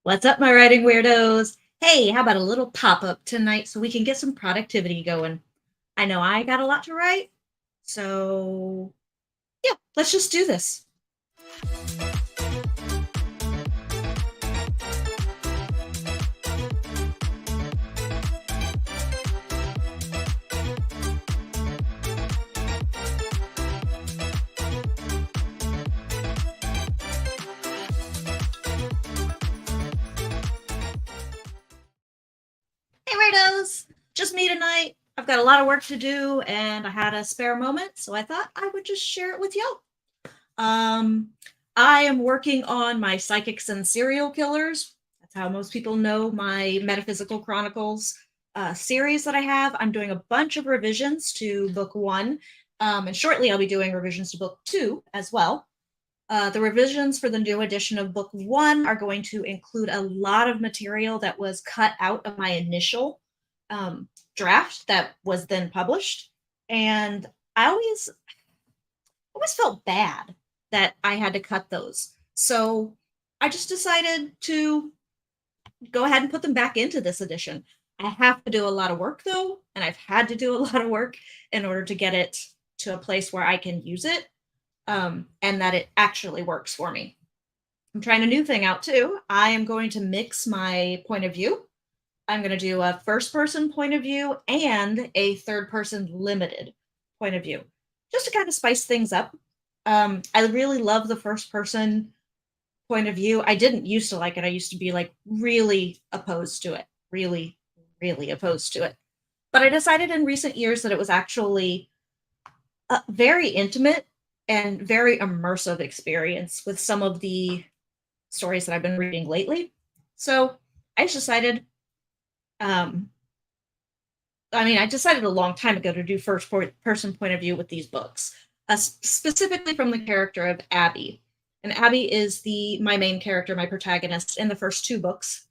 What's up, my writing weirdos? Hey, how about a little pop up tonight so we can get some productivity going? I know I got a lot to write, so yeah, let's just do this. Hey, weirdos! Just me tonight. I've got a lot of work to do and I had a spare moment, so I thought I would just share it with y'all. Um, I am working on my Psychics and Serial Killers. That's how most people know my Metaphysical Chronicles series that I have. I'm doing a bunch of revisions to book one, and shortly I'll be doing revisions to book two as well. The revisions for the new edition of book one are going to include a lot of material that was cut out of my initial draft that was then published. And I always felt bad that I had to cut those. So I just decided to go ahead and put them back into this edition. I have to do a lot of work though, and I've had to do a lot of work in order to get it to a place where I can use it, and that it actually works for me. I'm trying a new thing out too. I am going to mix my point of view. I'm going to do a first person point of view and a third person limited point of view, just to kind of spice things up. I really love the first person point of view. I didn't used to like it. I used to be like really opposed to it, really, really opposed to it. But I decided in recent years that it was actually a very intimate and very immersive experience with some of the stories that I've been reading lately. So I just decided, um, I decided a long time ago to do first person point of view with these books, specifically from the character of Abby. And Abby is my main character, my protagonist in the first two books.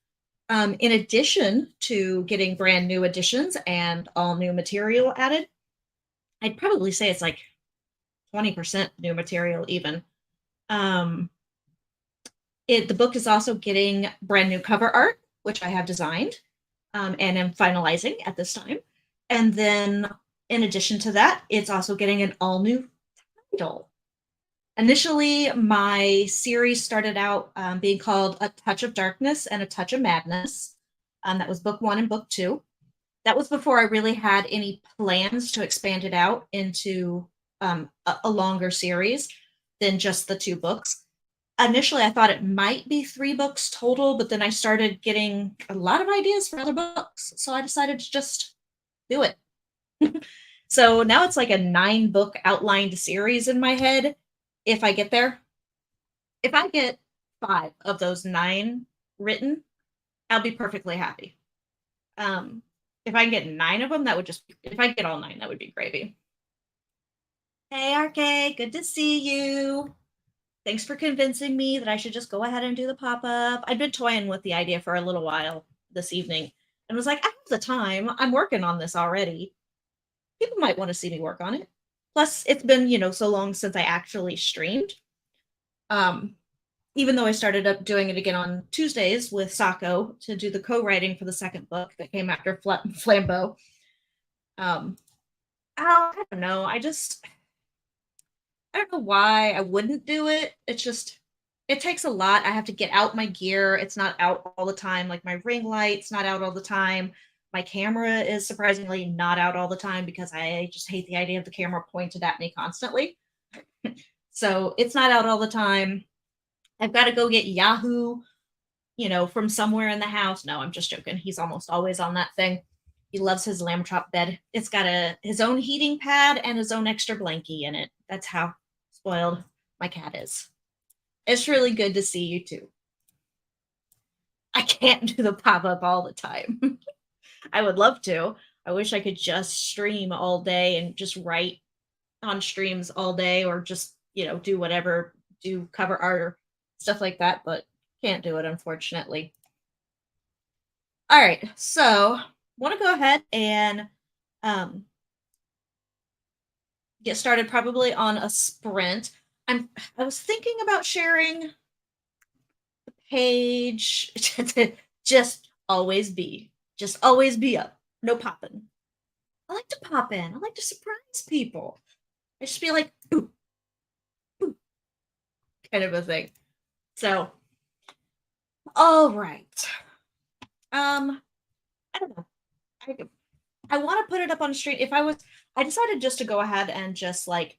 In addition to getting brand new editions and all new material added, I'd probably say it's like 20% new material even. Um, the book is also getting brand new cover art, which I have designed, and am finalizing at this time. And then, in addition to that, it's also getting an all new title. Initially, my series started out being called A Touch of Darkness and A Touch of Madness. That was book one and book two. That was before I really had any plans to expand it out into a longer series than just the two books. Initially, I thought it might be three books total, but then I started getting a lot of ideas for other books. So I decided to just do it. So now it's like a 9 book outlined series in my head. If I get there, if I get 5 of those 9 written, I'll be perfectly happy. Um, if I can get 9 of them, that would just, if I get all 9, that would be gravy. Hey, RK, good to see you. Thanks for convincing me that I should just go ahead and do the pop up. I'd been toying with the idea for a little while this evening and was like, I have the time. I'm working on this already. People might want to see me work on it. Plus, it's been, so long since I actually streamed. Um, Even though I started up doing it again on Tuesdays with Sako to do the co-writing for the second book that came after Flambeau. I don't know. I don't know why I wouldn't do it. It's just, it takes a lot. I have to get out my gear. It's not out all the time. Like my ring light's not out all the time. My camera is surprisingly not out all the time because I just hate the idea of the camera pointed at me constantly. So it's not out all the time. I've got to go get Yahoo, from somewhere in the house. No, I'm just joking. He's almost always on that thing. He loves his lamb chop bed. It's got his own heating pad and his own extra blankie in it. That's how spoiled my cat is. It's really good to see you too. I can't do the pop up all the time. I would love to. I wish I could just stream all day and just write on streams all day or just, do whatever, do cover art or stuff like that, but can't do it, unfortunately. All right, so want to go ahead and get started probably on a sprint. I was thinking about sharing the page. Just always be. Just always be up. No popping. I like to pop in. I like to surprise people. I just be like, ooh, ooh, kind of a thing. So, all right. I don't know. I I want to put it up on a stream. If I was, I decided just to go ahead and just like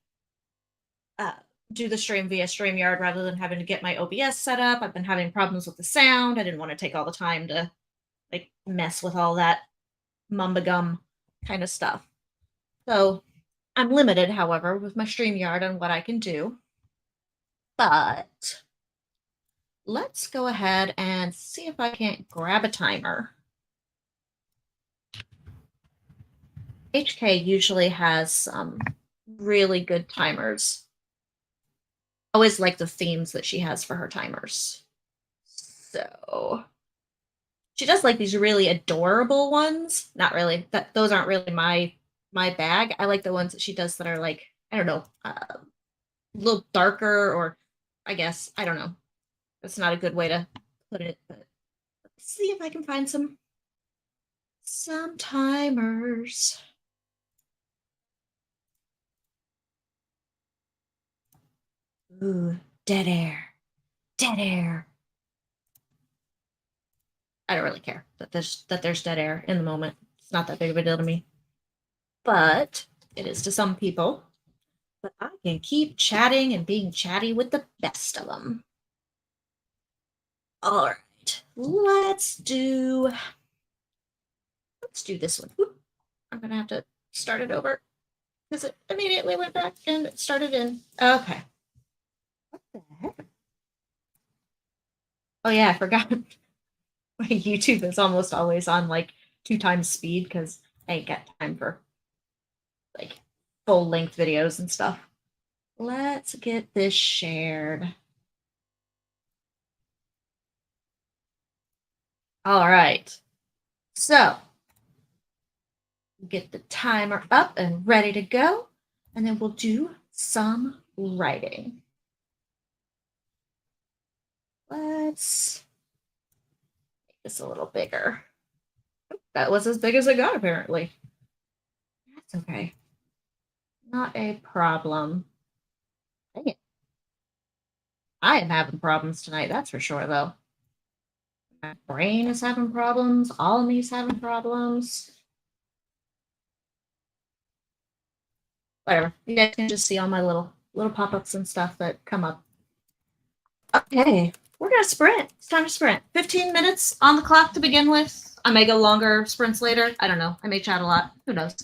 uh do the stream via StreamYard rather than having to get my OBS set up. I've been having problems with the sound. I didn't want to take all the time to like mess with all that mumba gum kind of stuff. So I'm limited, however, with my StreamYard on what I can do. But let's go ahead and see if I can't grab a timer. HK usually has some really good timers. I always like the themes that she has for her timers. So she does like these really adorable ones. Not really. Those aren't really my bag. I like the ones that she does that are like, I don't know, a little darker, or I guess, I don't know. That's not a good way to put it, but let's see if I can find some timers. Ooh, dead air. Dead air. I don't really care that there's dead air in the moment. It's not that big of a deal to me. But it is to some people. But I can keep chatting and being chatty with the best of them. All right, let's do this one. Whoop. I'm gonna have to start it over because it immediately went back and it started in. Okay. What the heck? Oh yeah, I forgot. My YouTube is almost always on like 2 times speed because I ain't got time for like full length videos and stuff. Let's get this shared. All right. So get the timer up and ready to go, and then we'll do some writing. Let's make this a little bigger. That was as big as it got, apparently. That's okay. Not a problem. Dang it. I am having problems tonight, that's for sure, though. My brain is having problems. All of me's having problems. Whatever. You guys can just see all my little pop-ups and stuff that come up. Okay, we're gonna sprint. It's time to sprint. 15 minutes on the clock to begin with. I may go longer sprints later. I don't know. I may chat a lot. Who knows?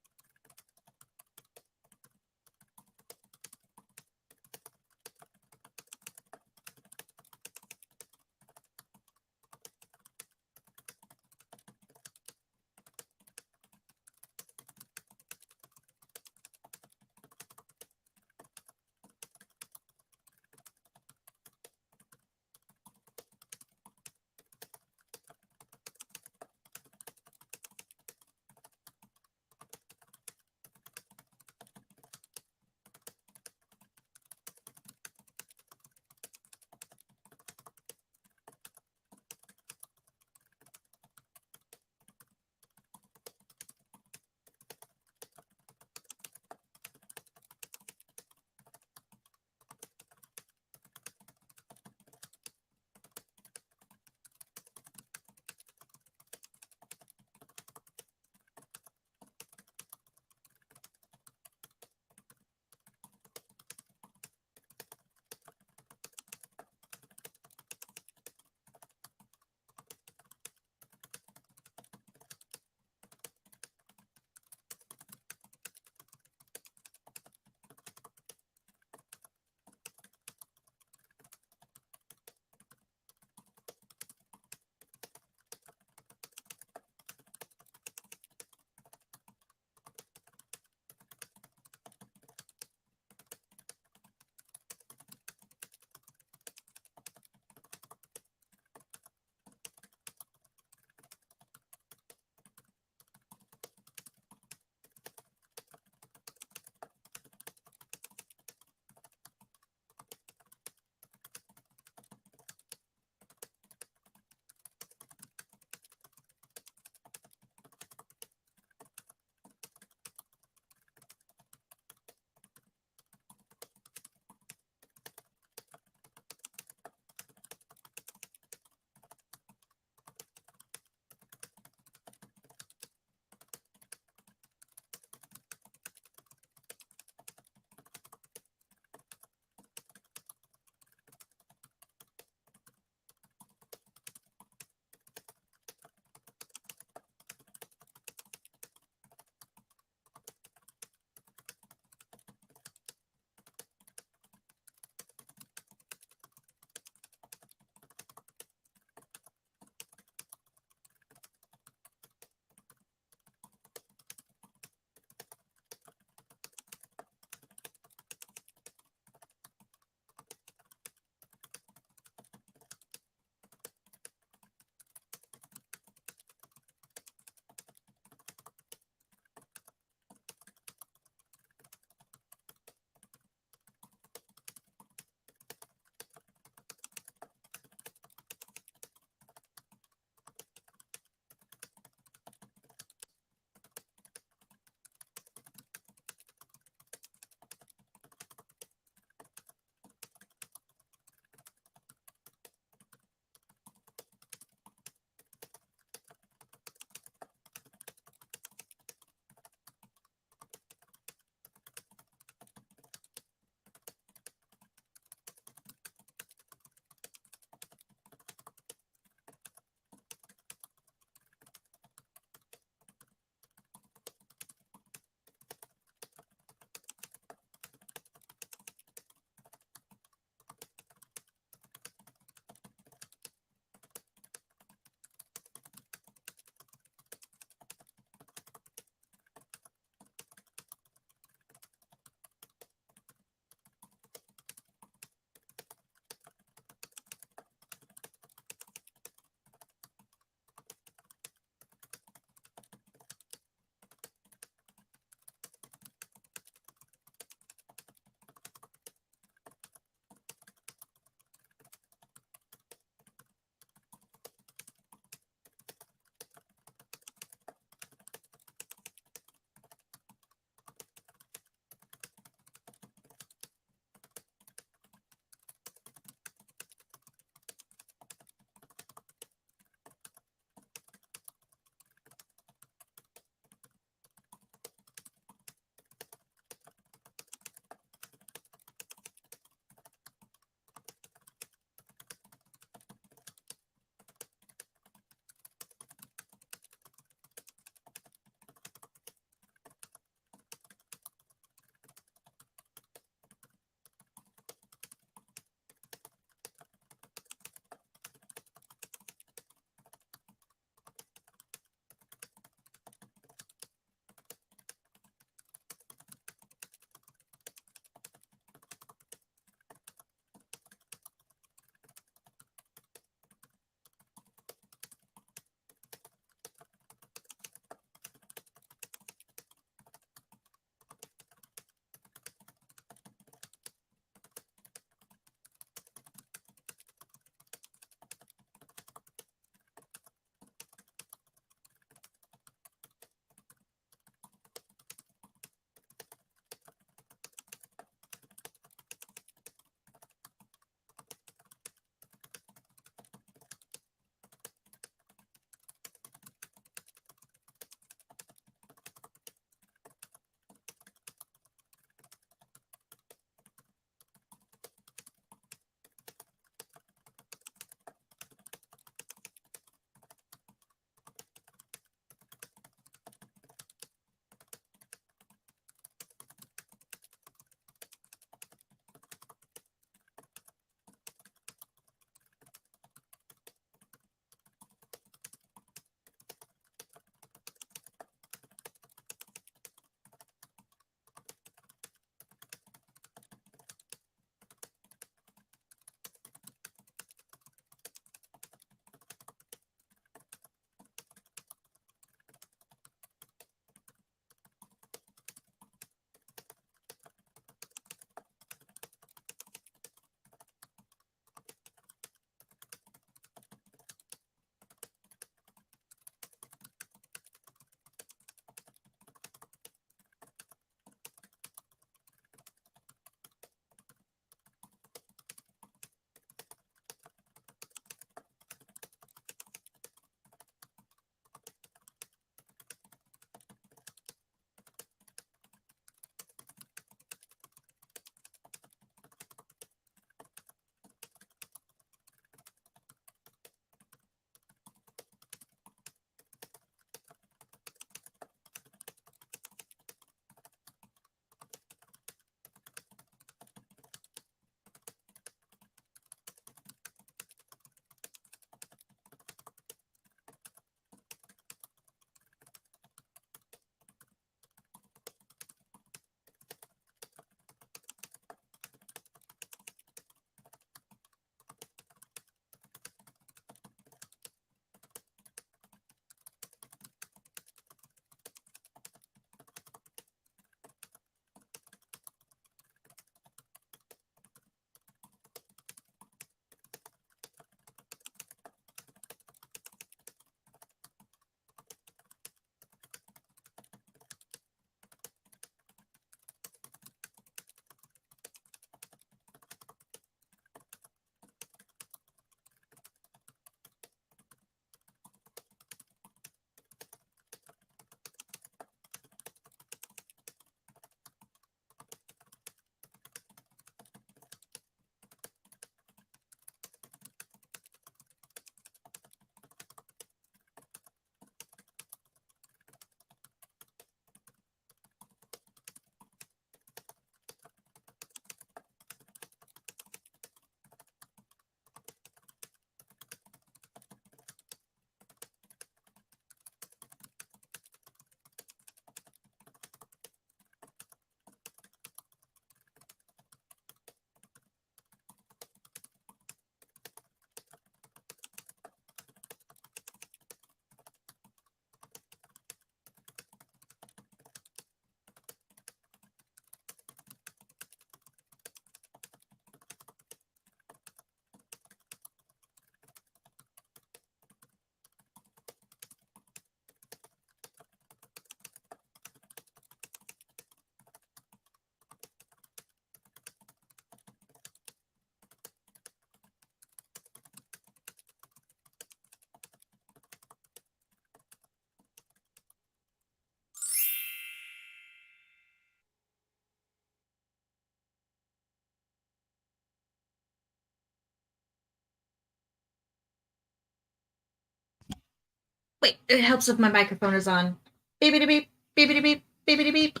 Wait, it helps if my microphone is on. Beepity beep, beepity beep, beepity beep.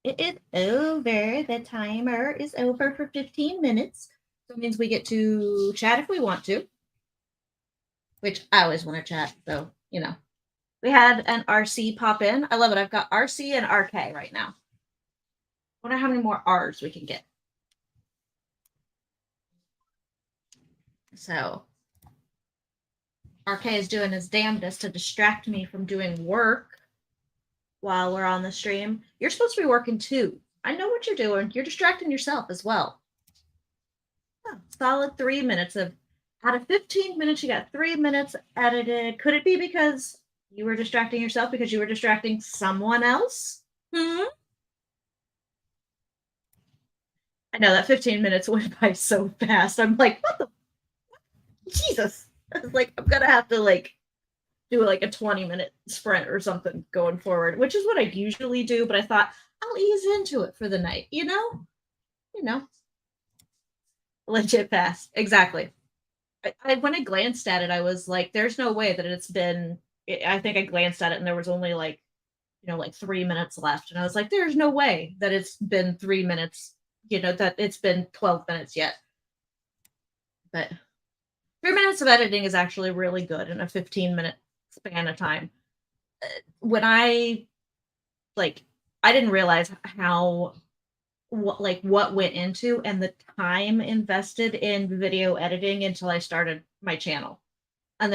It is over. The timer is over for 15 minutes. So it means we get to chat if we want to, which I always want to chat. So, you know, we had an RC pop in. I love it. I've got RC and RK right now. I wonder how many more R's we can get. So RK is doing his damnedest to distract me from doing work while we're on the stream. You're supposed to be working too. I know what you're doing. You're distracting yourself as well. Oh, solid 3 minutes of out of 15 minutes, you got 3 minutes edited. Could it be because you were distracting yourself because you were distracting someone else? I know that 15 minutes went by so fast. I'm like, what the Jesus? I was like, I'm gonna have to like do like a 20-minute sprint or something going forward, which is what I usually do, but I thought I'll ease into it for the night, you know? Legit fast. Exactly. When I glanced at it, I was like, there's no way that it's been I think I glanced at it and there was only like, like 3 minutes left. And I was like, there's no way that it's been 3 minutes, that it's been 12 minutes yet. But 3 minutes of editing is actually really good in a 15-minute span of time. When I didn't realize what went into and the time invested in video editing until I started my channel. And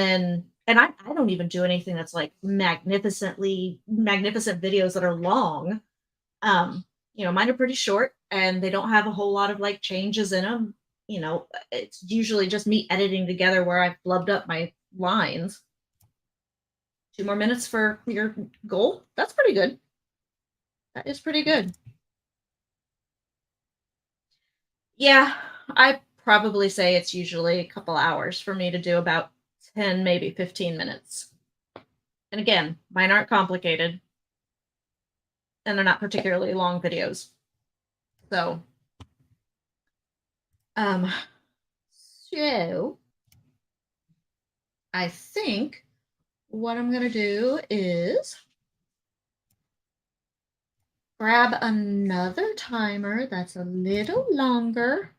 I don't even do anything that's like magnificent videos that are long. Mine are pretty short and they don't have a whole lot of like changes in them. It's usually just me editing together where I've flubbed up my lines. 2 more minutes for your goal. That's pretty good. That is pretty good. Yeah, I probably say it's usually a couple hours for me to do about 10, maybe 15 minutes. And again, mine aren't complicated. And they're not particularly long videos. So, so I think what I'm going to do is grab another timer that's a little longer.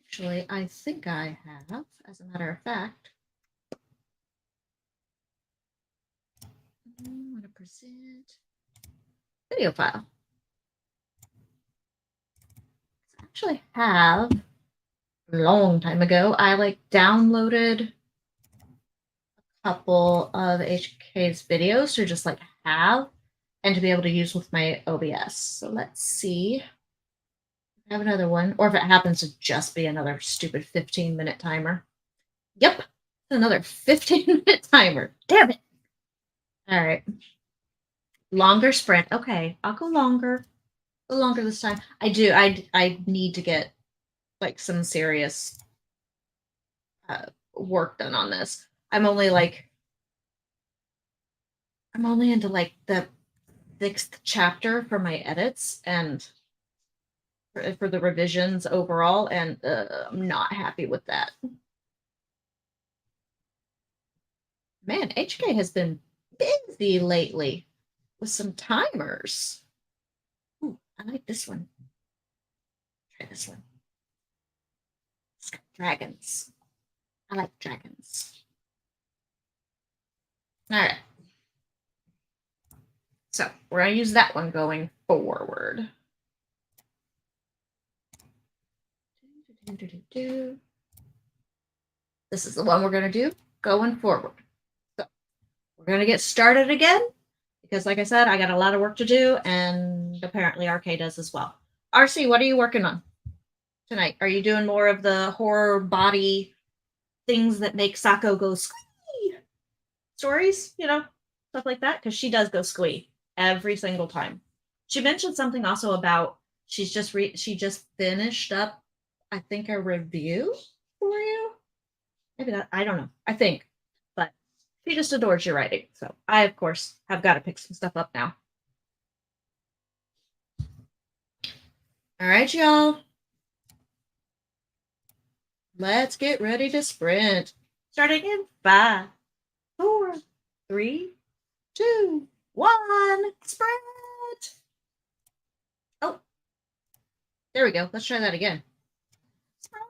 Actually, I think I have, as a matter of fact. 100% video file. I actually have a long time ago. I downloaded a couple of HK's videos to just have and to be able to use with my OBS. So let's see. I have another one, or if it happens to just be another stupid 15-minute timer. Yep, another 15-minute timer. Damn it. All right. Longer sprint. Okay, I'll go longer. A little longer this time. I do. I need to get some serious work done on this. I'm only into the 6th chapter for my edits and for the revisions overall, and I'm not happy with that. Man, HK has been busy lately with some timers. Ooh, I like this one. Try this one. It's got dragons. I like dragons. All right. So we're going to use that one going forward. This is the one we're going to do going forward. So we're going to get started again because, like I said, I got a lot of work to do, and apparently RK does as well. RC, what are you working on tonight? Are you doing more of the horror body things that make Sako go squee stories, stuff like that? Because she does go squee every single time. She mentioned something also about she just finished up, I think, a review for you. Maybe that, I don't know. I think, but she just adores your writing. So I, of course, have got to pick some stuff up now. All right, y'all. Let's get ready to sprint. Starting in 5, 4, 3, 2, 1. Sprint! Oh, there we go. Let's try that again. Sprint!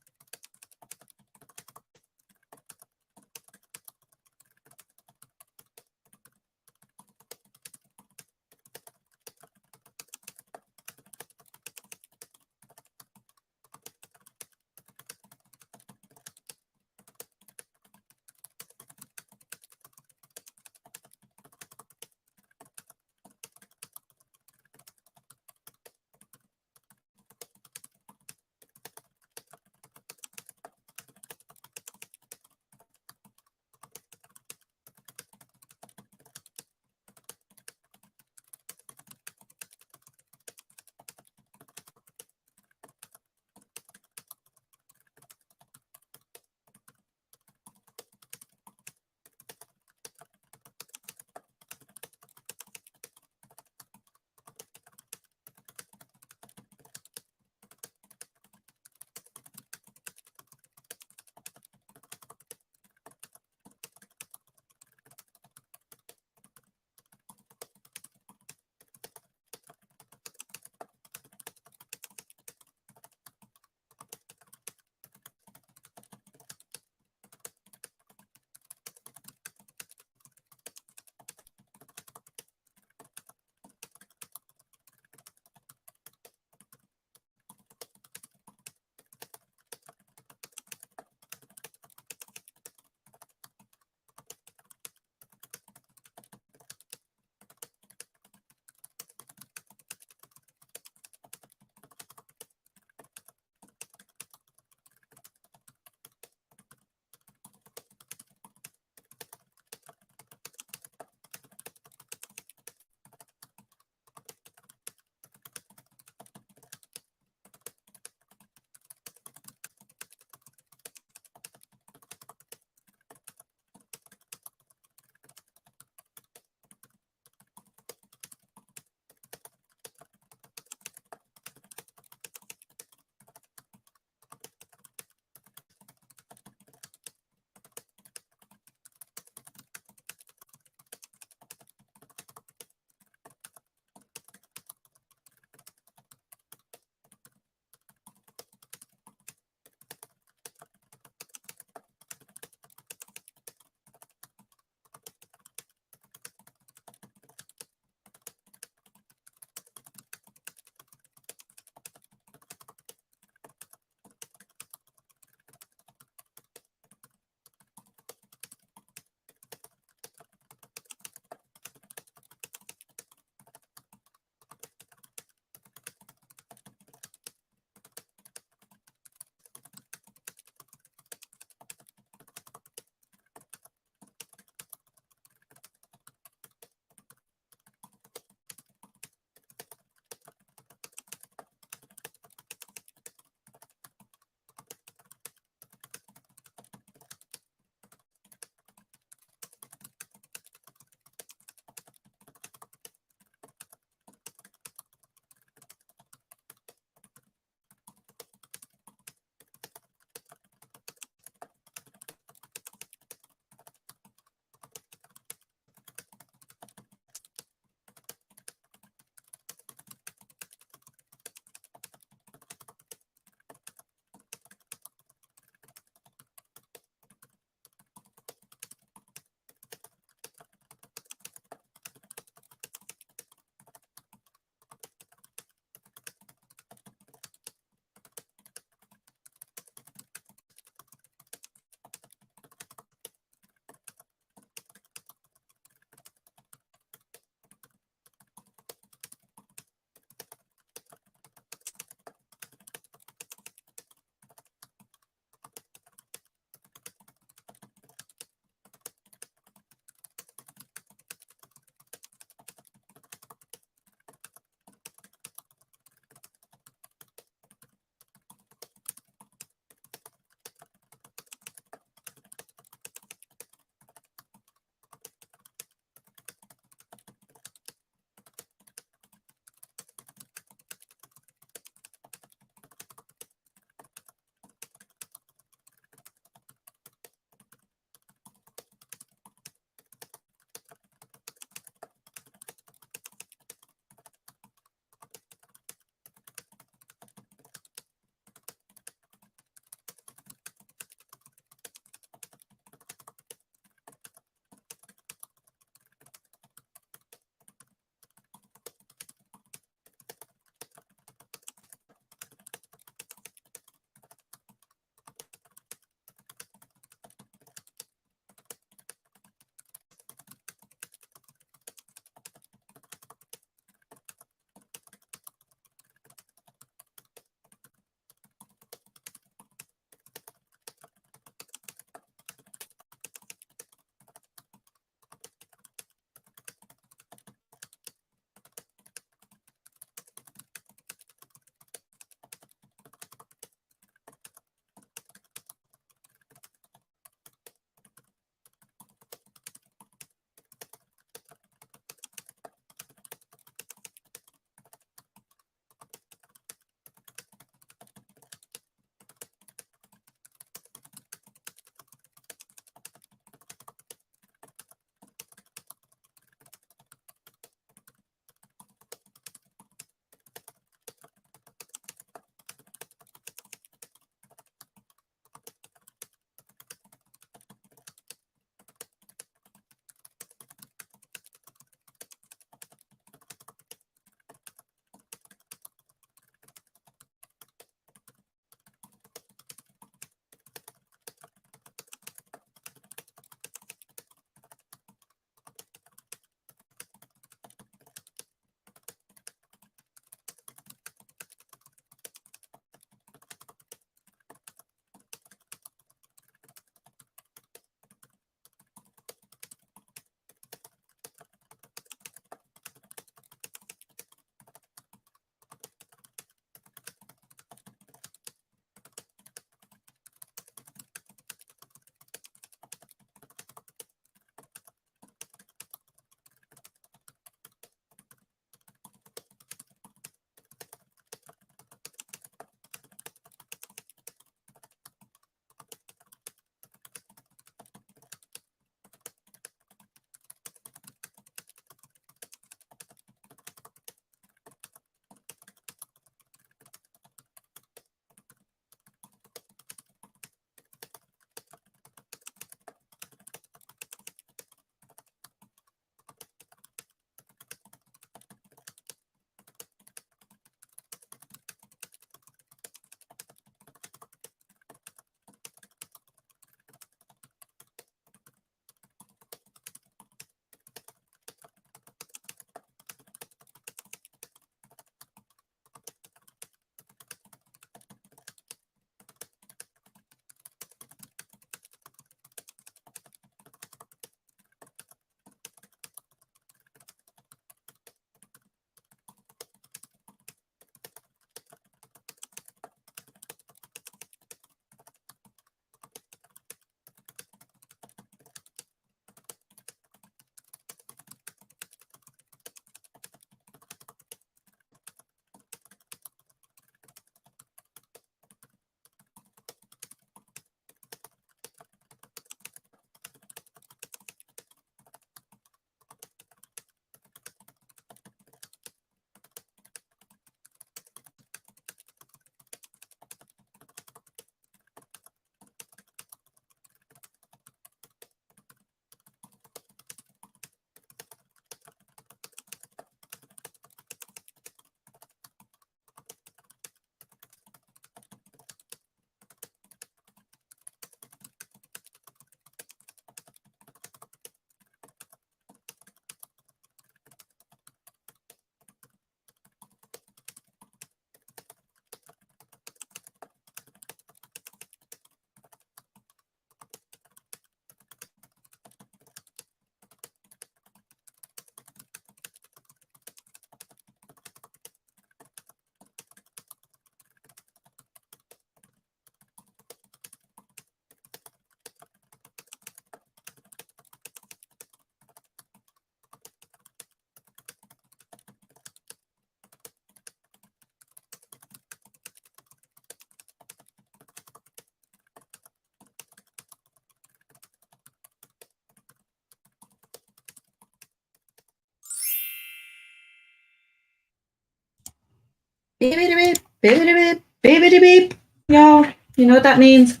Beep, beep, beep, beep, beep, beep, beep, beep. Y'all, you know what that means?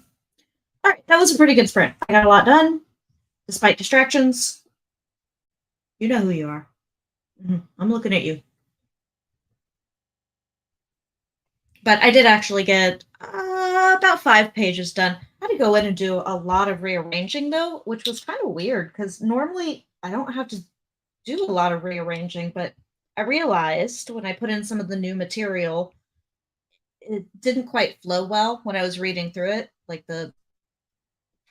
All right, that was a pretty good sprint. I got a lot done, despite distractions. You know who you are. I'm looking at you. But I did actually get about 5 pages done. I had to go in and do a lot of rearranging, though, which was kind of weird because normally I don't have to do a lot of rearranging, but I realized when I put in some of the new material, it didn't quite flow well when I was reading through it. Like the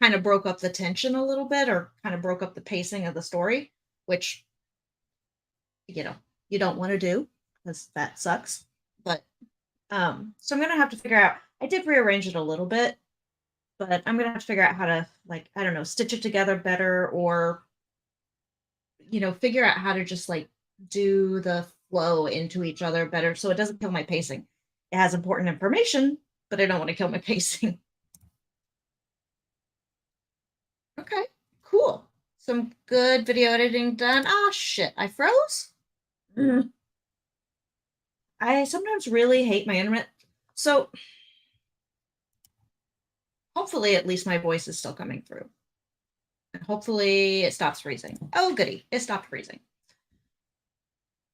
kind of broke up the tension a little bit or kind of broke up the pacing of the story, which, you know, you don't want to do because that sucks. But so I'm gonna have to figure out. I did rearrange it a little bit, but I'm gonna have to figure out how to, like, I don't know, stitch it together better, or figure out how to just like do the flow into each other better so it doesn't kill my pacing. It has important information, but I don't want to kill my pacing. Okay, cool. Some good video editing done. Ah, shit, I froze. Mhm. I sometimes really hate my internet. So hopefully at least my voice is still coming through. And hopefully it stops freezing. Oh, goody. It stopped freezing.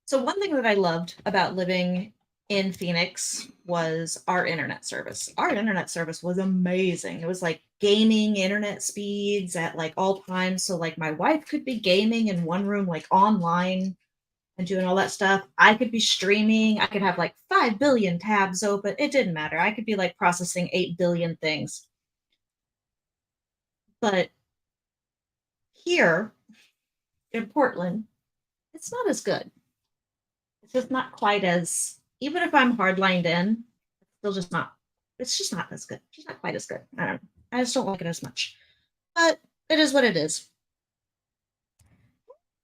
So one thing that I loved about living in Phoenix was our internet service. Our internet service was amazing. It was like gaming internet speeds at like all times. So like my wife could be gaming in one room, like online and doing all that stuff. I could be streaming. I could have like 5 billion tabs open. It didn't matter. I could be like processing 8 billion things. But here in Portland, it's not as good. It's just not quite as, even if I'm hardlined in, it's still just not, it's just not as good. It's just not quite as good. I don't know. I just don't like it as much. But it is what it is.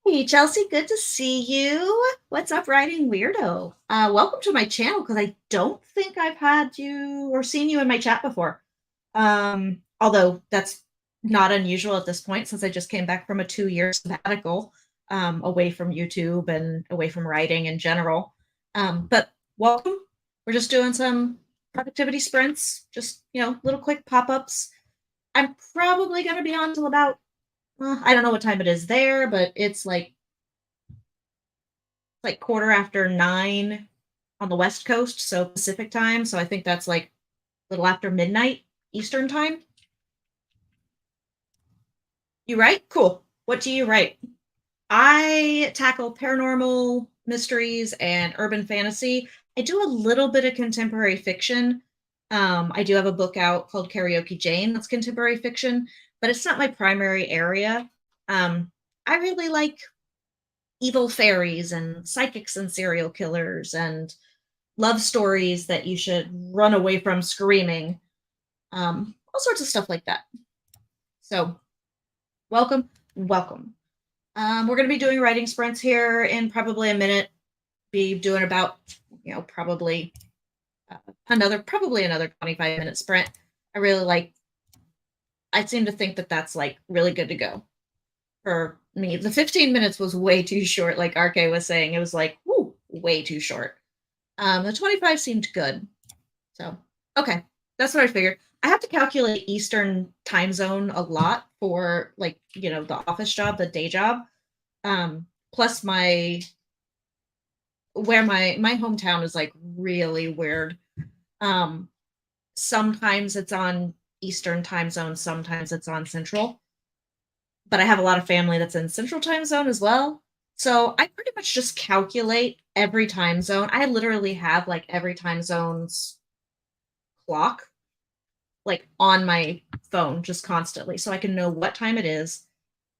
Hey, Chelsea, good to see you. What's up, Writing Weirdo? Welcome to my channel because I don't think I've had you or seen you in my chat before. Although that's not unusual at this point since I just came back from a 2-year sabbatical away from YouTube and away from writing in general. But welcome. We're just doing some productivity sprints, just, little quick pop-ups. I'm probably going to be on till about, I don't know what time it is there, but it's like 9:15 on the West Coast, so Pacific time. So I think that's like a little after midnight Eastern time. You write? Cool. What do you write? I tackle paranormal mysteries and urban fantasy. I do a little bit of contemporary fiction. I do have a book out called Karaoke Jane that's contemporary fiction, but it's not my primary area. I really like evil fairies and psychics and serial killers and love stories that you should run away from screaming. All sorts of stuff like that. So, welcome, welcome. We're going to be doing writing sprints here in probably a minute. Be doing about, probably another 25-minute sprint. I seem to think that that's like really good to go for me. The 15 minutes was way too short, like RK was saying. It was like, whoo, way too short. The 25 seemed good. So, okay, that's what I figured. I have to calculate Eastern time zone a lot for like, the office job, the day job. Plus my hometown is like really weird. Sometimes it's on Eastern time zone, sometimes it's on Central. But I have a lot of family that's in Central time zone as well. So I pretty much just calculate every time zone. I literally have like every time zone's clock like on my phone just constantly so I can know what time it is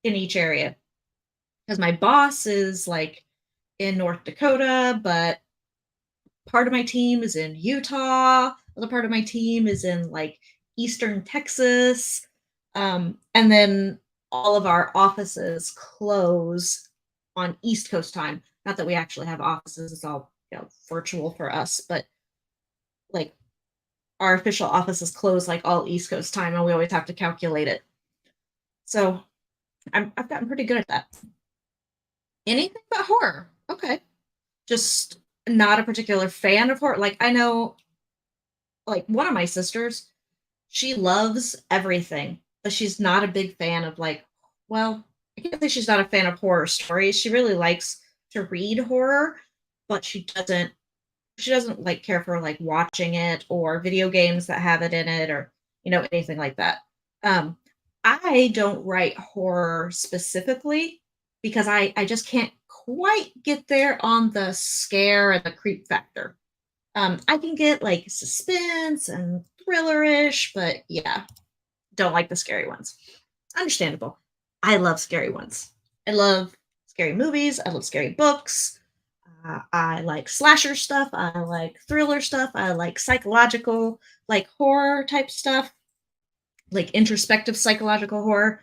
in each area. Because my boss is like in North Dakota, but part of my team is in Utah. Other part of my team is in like Eastern Texas. And then all of our offices close on East Coast time. Not that we actually have offices, it's all virtual for us, but like our official offices close like all East Coast time, and we always have to calculate it. So I've gotten pretty good at that. Anything but horror. Okay. Just not a particular fan of horror. Like I know, like one of my sisters, she loves everything, but she's not a big fan of like, well, I can't say she's not a fan of horror stories. She really likes to read horror, but she doesn't like care for like watching it or video games that have it in it or anything like that. Um, I don't write horror specifically because I just can't quite get there on the scare and the creep factor. I can get like suspense and thrillerish, but yeah, don't like the scary ones. Understandable. I love scary ones. I love scary movies. I love scary books. I like slasher stuff. I like thriller stuff. I like psychological, like horror type stuff, like introspective psychological horror.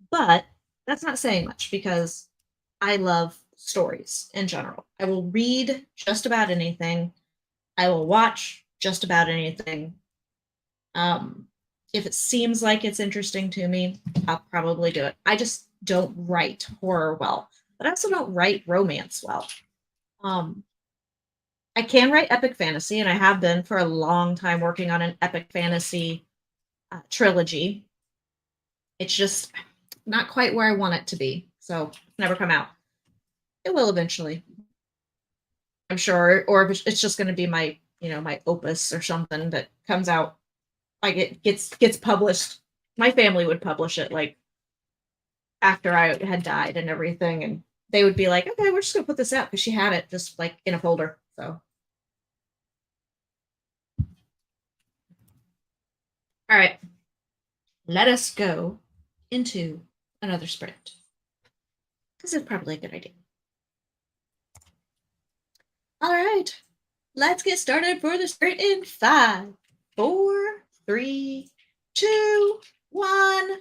But that's not saying much because I love stories in general. I will read just about anything. I will watch just about anything. Um, if it seems like it's interesting to me, I'll probably do it. I just don't write horror well, but I also don't write romance well. Um, I can write epic fantasy, and I have been for a long time working on an epic fantasy trilogy. It's just not quite where I want it to be, so it's never come out. It will eventually, I'm sure, or if it's just going to be my, my opus or something that comes out. Like it gets published. My family would publish it like after I had died and everything, and they would be like, "Okay, we're just gonna put this out," because she had it just like in a folder. So, all right, let us go into another sprint because it's probably a good idea. All right, let's get started for the sprint in 5, 4, 3, 2, 1.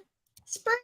Sprint.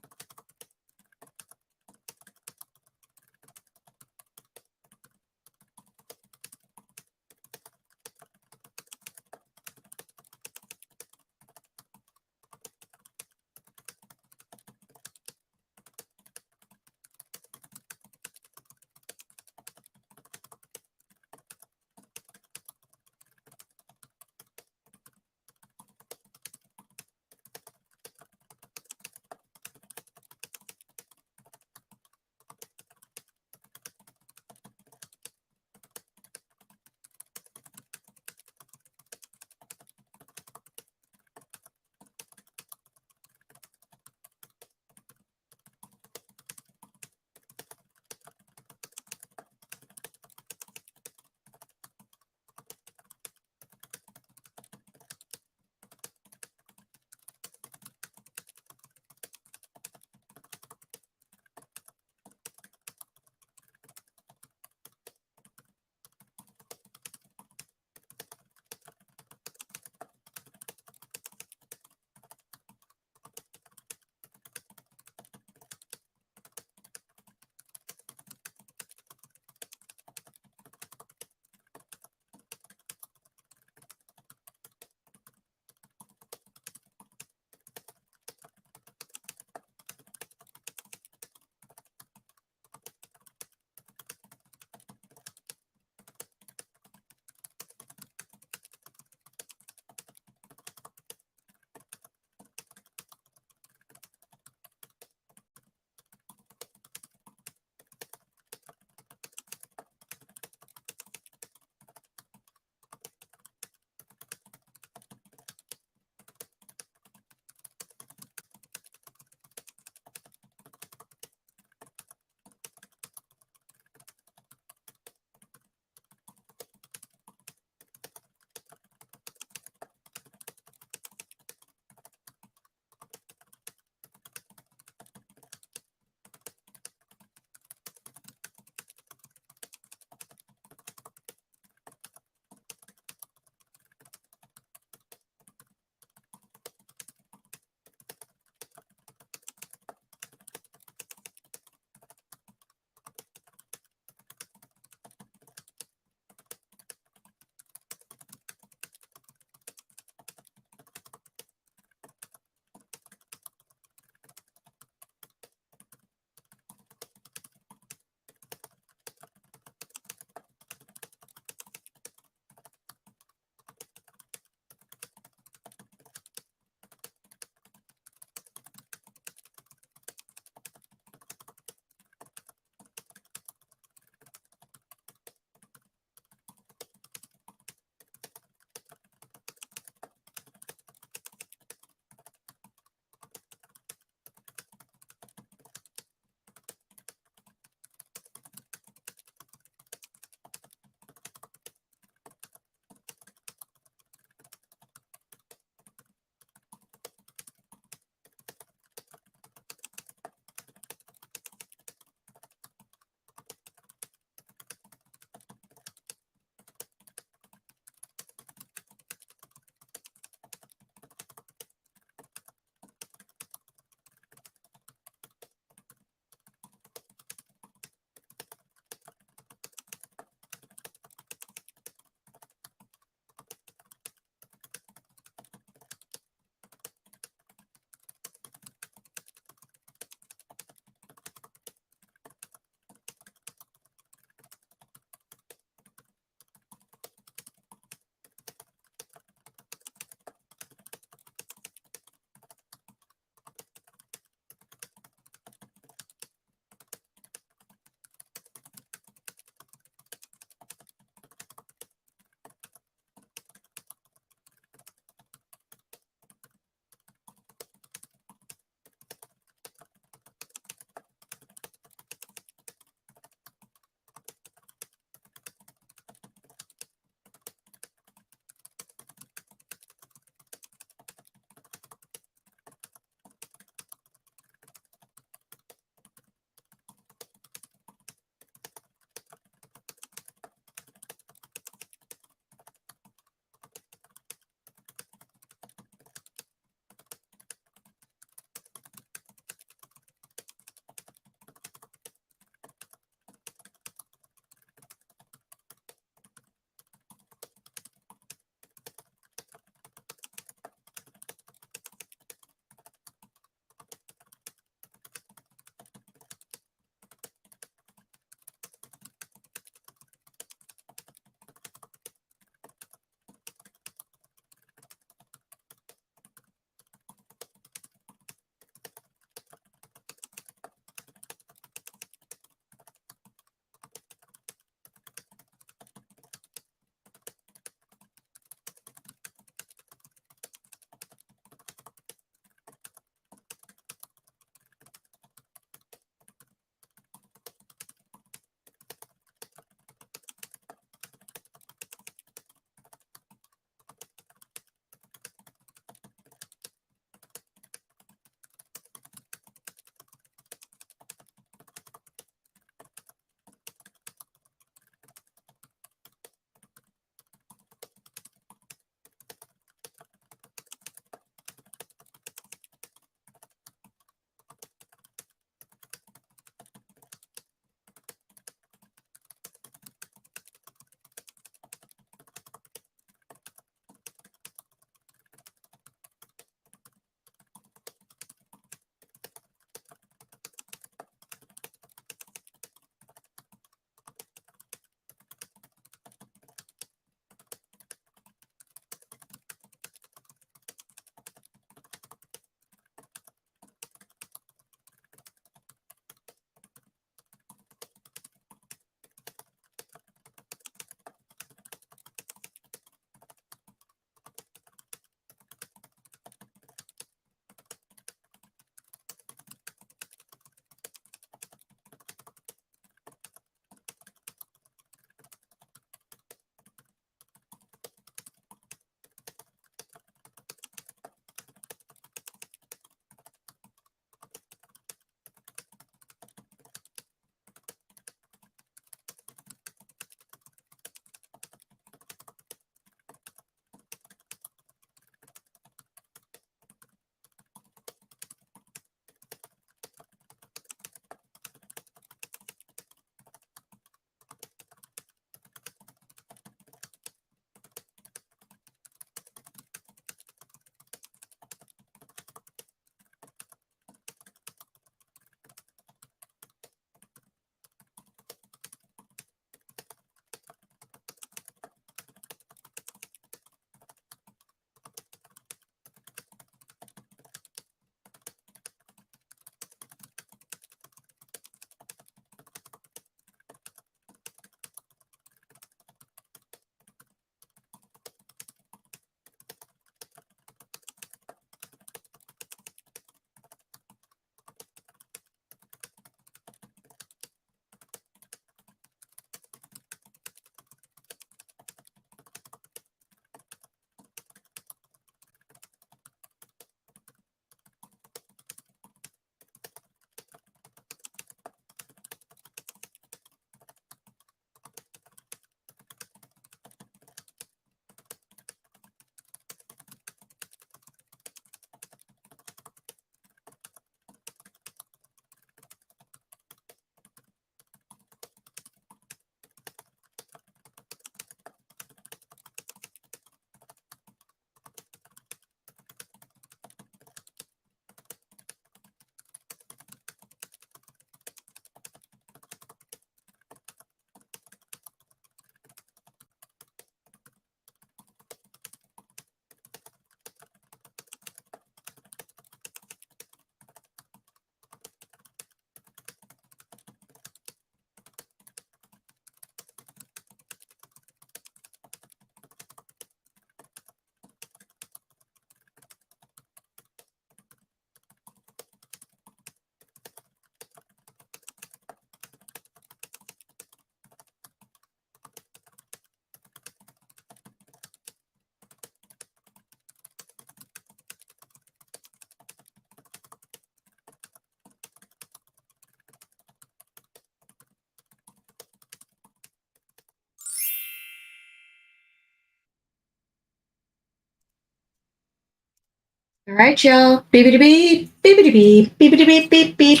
All right, y'all. Beepity beep, beepity beep, beepity beep, beep, beep.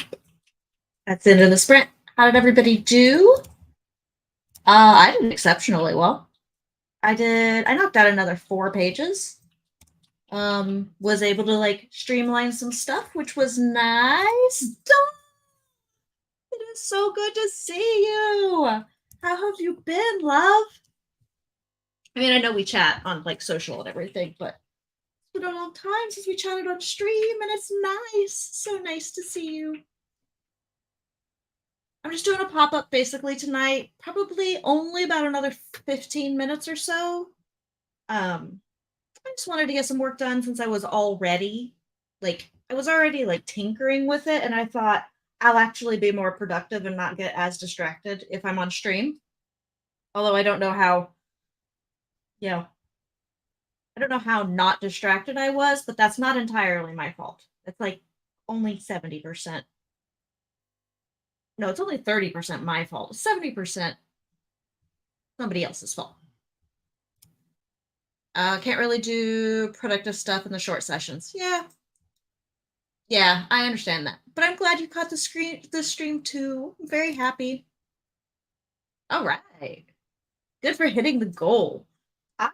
That's the end of the sprint. How did everybody do? I did exceptionally well. I knocked out another 4 pages. Was able to like streamline some stuff, which was nice. Dawn, it is so good to see you. How have you been, love? I mean, I know we chat on like social and everything, but it's been a long time since we chatted on stream, and it's nice. So nice to see you. I'm just doing a pop up basically tonight, probably only about another 15 minutes or so. I just wanted to get some work done since I was already like tinkering with it, and I thought I'll actually be more productive and not get as distracted if I'm on stream. Although you know, I don't know how not distracted I was, but that's not entirely my fault. It's like only 70%. No, it's only 30% my fault. 70% somebody else's fault. Can't really do productive stuff in the short sessions. Yeah, I understand that. But I'm glad you caught the stream too. I'm very happy. All right. Good for hitting the goal. I,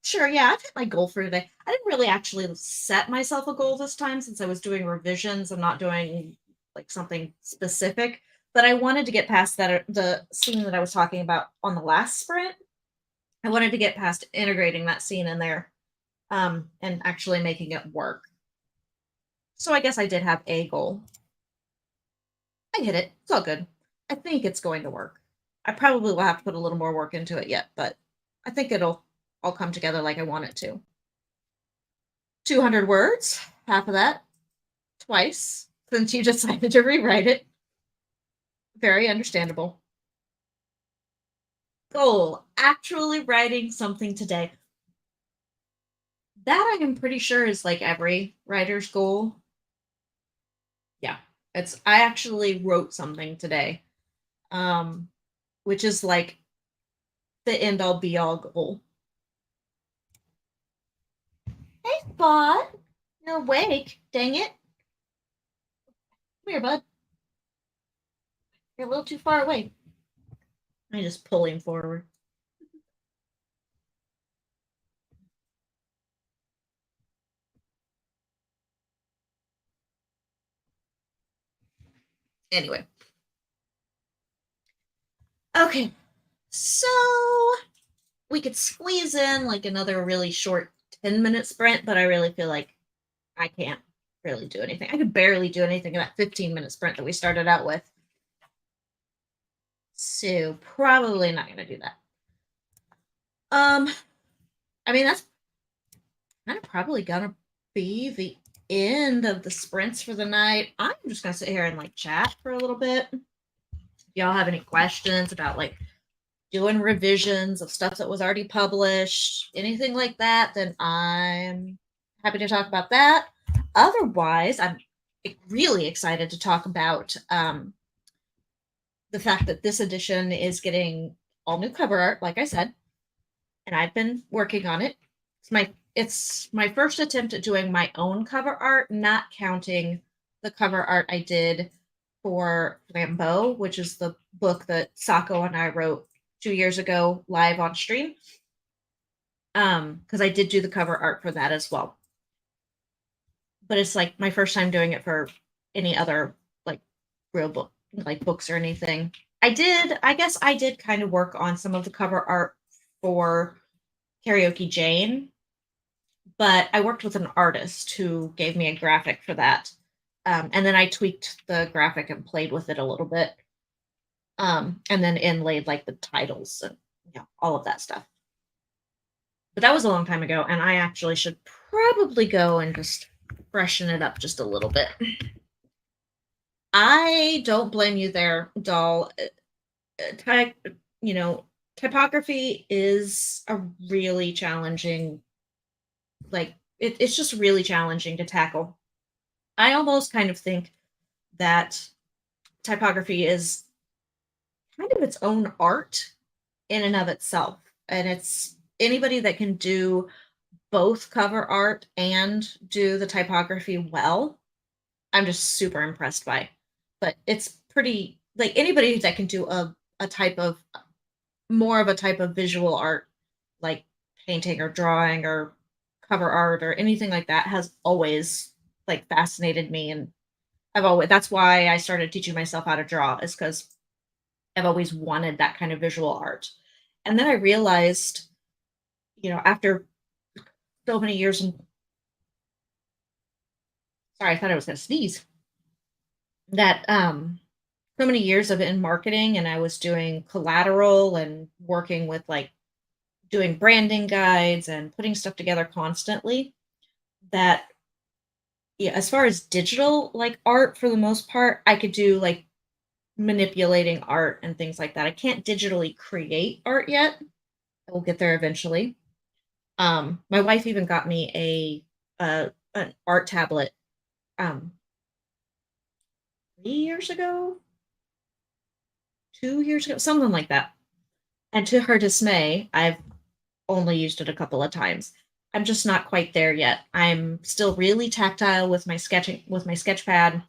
sure, yeah, I've hit my goal for today. I didn't really actually set myself a goal this time since I was doing revisions and not doing like something specific. But I wanted to get past the scene that I was talking about on the last sprint. I wanted to get past integrating that scene in there, and actually making it work. So I guess I did have a goal. I hit it. It's all good. I think it's going to work. I probably will have to put a little more work into it yet, but I think it'll all come together like I want it to. 200 words, half of that, twice, since you decided to rewrite it. Very understandable. Goal, actually writing something today. That I am pretty sure is like every writer's goal. Yeah, I actually wrote something today, um, which is like the end all be all goal. Hey, Spot. You're awake. Dang it. Come here, bud. You're a little too far away. I just pull him forward. Anyway. Okay. So we could squeeze in like another really short 10-minute sprint, but I really feel like I can't really do anything. I could barely do anything in that 15-minute sprint that we started out with. So probably not going to do that. I mean, that's kind of probably going to be the end of the sprints for the night. I'm just going to sit here and like chat for a little bit. If y'all have any questions about like doing revisions of stuff that was already published, anything like that, then I'm happy to talk about that. Otherwise, I'm really excited to talk about the fact that this edition is getting all new cover art, like I said, and I've been working on it. It's my first attempt at doing my own cover art, not counting the cover art I did for Flambeau, which is the book that Sako and I wrote 2 years ago live on stream. Because I did do the cover art for that as well. But it's like my first time doing it for any other like real book, like books or anything. I guess I did kind of work on some of the cover art for Karaoke Jane, but I worked with an artist who gave me a graphic for that. And then I tweaked the graphic and played with it a little bit. And then inlaid like the titles and all of that stuff. But that was a long time ago, and I actually should probably go and just freshen it up just a little bit. I don't blame you there, doll. Typography is a really challenging, it's just really challenging to tackle. I almost kind of think that typography is kind of its own art in and of itself. And it's anybody that can do both cover art and do the typography well, I'm just super impressed by. But it's pretty like anybody that can do a type of more of a type of visual art, like painting or drawing or cover art or anything like that, has always like fascinated me. And I've always that's why I started teaching myself how to draw, is because I've always wanted that kind of visual art. And then I realized, after so many years in sorry, I thought I was gonna sneeze. That so many years of it in marketing, and I was doing collateral and working with like doing branding guides and putting stuff together constantly, that yeah, as far as digital like art, for the most part, I could do like manipulating art and things like that. I can't digitally create art yet. I will get there eventually. My wife even got me an art tablet 3 years ago, 2 years ago, something like that. And to her dismay, I've only used it a couple of times. I'm just not quite there yet. I'm still really tactile with my sketching with my sketch pad,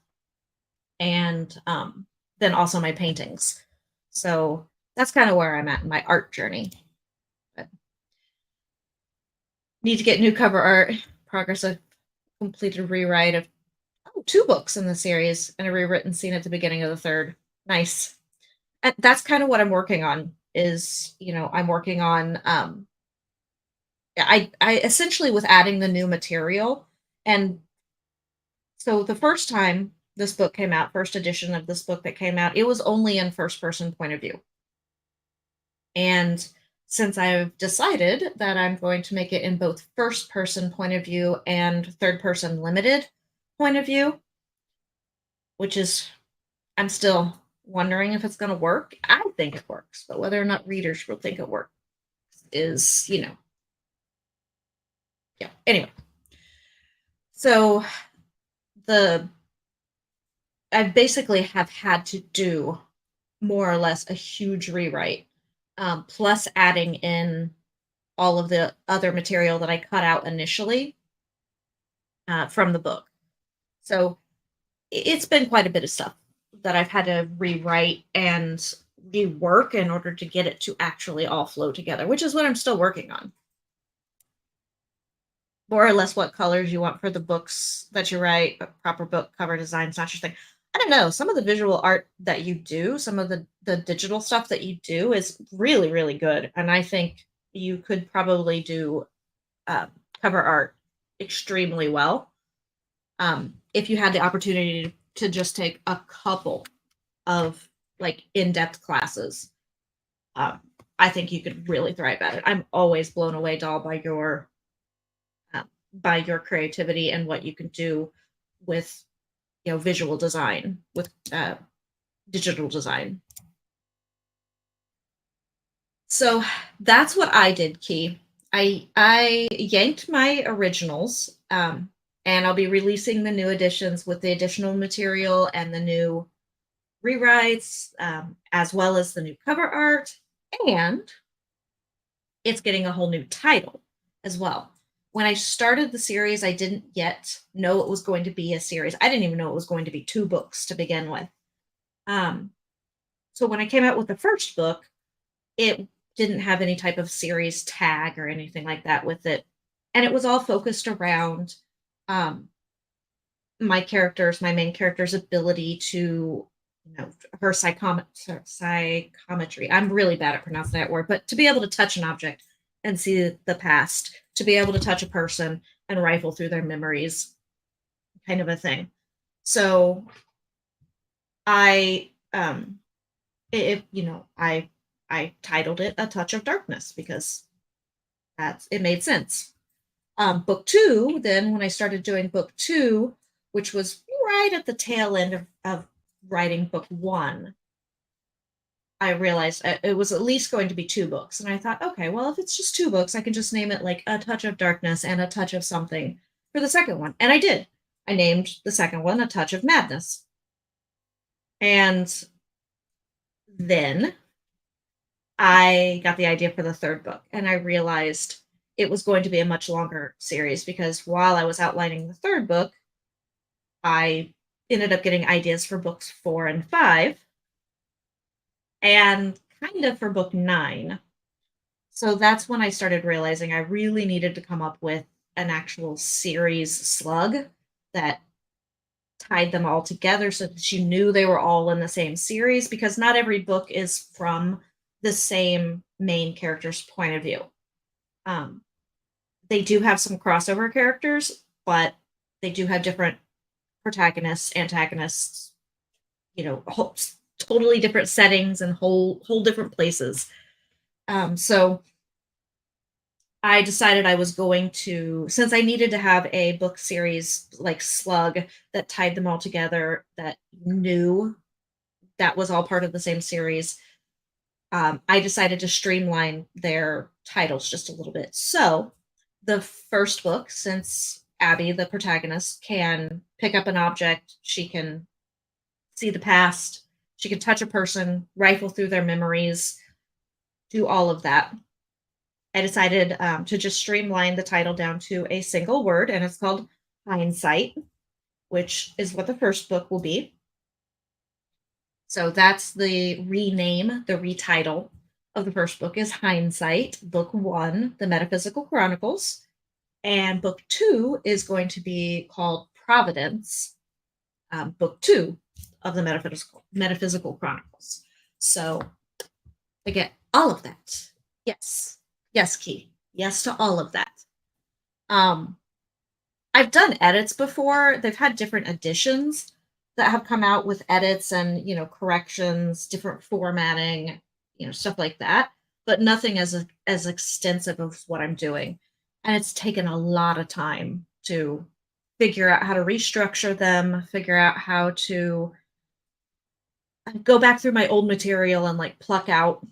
and then also my paintings. So that's kind of where I'm at in my art journey. But need to get new cover art. Progress of completed rewrite of two books in the series and a rewritten scene at the beginning of the third. Nice. And that's kind of what I'm working on. I'm working on I essentially with adding the new material. And so the first time this book came out, first edition of this book that came out, it was only in first person point of view. And since I've decided that I'm going to make it in both first person point of view and third person limited point of view, which is, I'm still wondering if it's going to work. I think it works, but whether or not readers will think it works is, yeah. Anyway, so the I basically have had to do more or less a huge rewrite, plus adding in all of the other material that I cut out initially from the book. So it's been quite a bit of stuff that I've had to rewrite and rework in order to get it to actually all flow together, which is what I'm still working on. More or less what colors you want for the books that you write, but proper book cover design's not your thing. I don't know. Some of the visual art that you do, some of the digital stuff that you do is really, really good. And I think you could probably do cover art extremely well if you had the opportunity to just take a couple of like in-depth classes. Um, I think you could really thrive at it. I'm always blown away, doll, by your creativity and what you can do with visual design, with digital design. So that's what I did, Key. I yanked my originals, and I'll be releasing the new editions with the additional material and the new rewrites, as well as the new cover art, and it's getting a whole new title as well. When I started the series, I didn't yet know it was going to be a series. I didn't even know it was going to be two books to begin with. So when I came out with the first book, it didn't have any type of series tag or anything like that with it. And it was all focused around um, my main character's ability to, her psychometry. I'm really bad at pronouncing that word, but to be able to touch an object and see the past, to be able to touch a person and rifle through their memories, kind of a thing. So I, I titled it A Touch of Darkness because it made sense. Book two, then when I started doing book two, which was right at the tail end of writing book one, I realized it was at least going to be two books. And I thought, okay, well, if it's just two books, I can just name it like A Touch of Darkness and A Touch of Something for the second one. And I did. I named the second one A Touch of Madness. And then I got the idea for the third book, and I realized it was going to be a much longer series because while I was outlining the third book, I ended up getting ideas for books 4 and 5 and kind of for book 9. So that's when I started realizing I really needed to come up with an actual series slug that tied them all together so that you knew they were all in the same series because not every book is from the same main character's point of view. Um, they do have some crossover characters, but they do have different protagonists, antagonists, totally different settings and whole different places. So I decided I was going to, since I needed to have a book series like slug that tied them all together, that knew that was all part of the same series. I decided to streamline their titles just a little bit. So the first book, since Abby, the protagonist, can pick up an object, she can see the past, she can touch a person, rifle through their memories, do all of that. I decided to just streamline the title down to a single word, and it's called Hindsight, which is what the first book will be. So that's the rename, the retitle of the first book is Hindsight, Book One, The Metaphysical Chronicles. And book 2 is going to be called Providence, book 2 of the Metaphysical Chronicles. So I get all of that. Yes. Yes, Key. Yes to all of that. I've done edits before. They've had different editions that have come out with edits and, corrections, different formatting, stuff like that, but nothing as extensive as what I'm doing. And it's taken a lot of time to figure out how to restructure them, figure out how to go back through my old material and like pluck out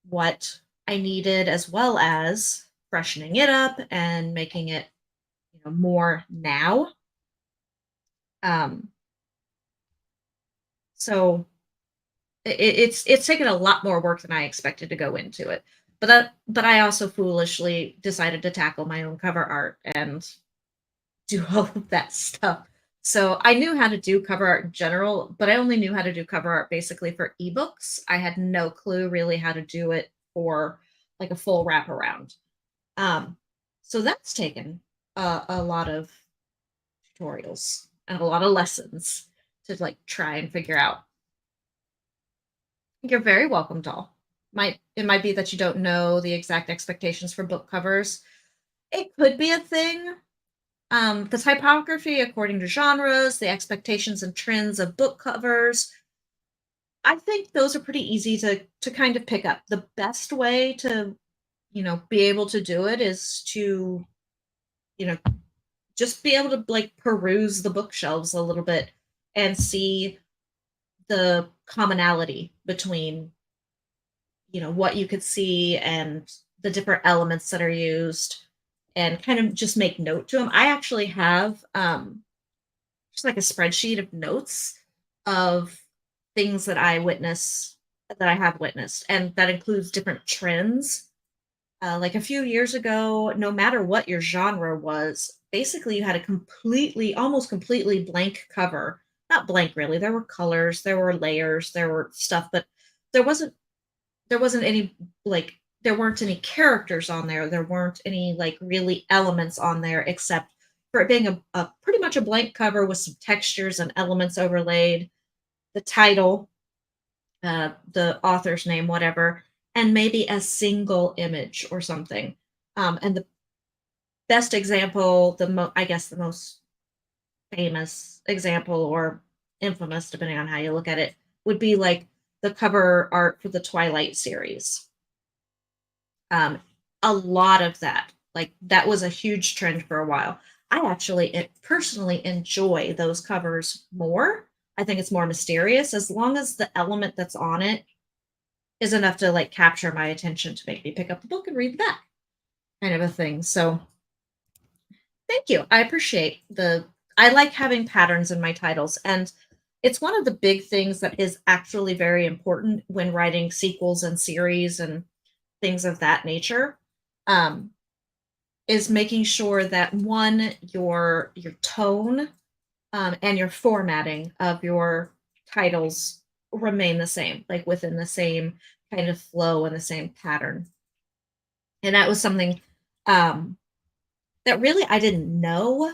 what I needed, as well as freshening it up and making it, more now. So it's taken a lot more work than I expected to go into it. But I also foolishly decided to tackle my own cover art and do all of that stuff. So I knew how to do cover art in general, but I only knew how to do cover art basically for ebooks. I had no clue really how to do it for like a full wraparound. So that's taken a lot of tutorials and a lot of lessons to like try and figure out. You're very welcome, doll. It might be that you don't know the exact expectations for book covers. It could be a thing. The typography according to genres, the expectations and trends of book covers. I think those are pretty easy to kind of pick up. The best way to, be able to do it is to, you know, just be able to like peruse the bookshelves a little bit and see the commonality between what you could see and the different elements that are used and kind of just make note to them. I actually have just like a spreadsheet of notes of things that I have witnessed, and that includes different trends. Like a few years ago, no matter what your genre was, basically you had a almost completely blank cover. Not blank, really. There were colors, there were layers, there were stuff, but there wasn't any like there weren't any characters on there. There weren't any like really elements on there except for it being a pretty much a blank cover with some textures and elements overlaid, the title, the author's name, whatever, and maybe a single image or something. And the best example, I guess the most famous example or infamous, depending on how you look at it, would be like the cover art for the Twilight series. A lot of that, like that was a huge trend for a while. I actually personally enjoy those covers more. I think it's more mysterious as long as the element that's on it is enough to like capture my attention to make me pick up the book and read the back, kind of a thing. So thank you. I like having patterns in my titles, and it's one of the big things that is actually very important when writing sequels and series and things of that nature. Um, is making sure that one, your tone and your formatting of your titles remain the same, like within the same kind of flow and the same pattern. And that was something um, that really I didn't know,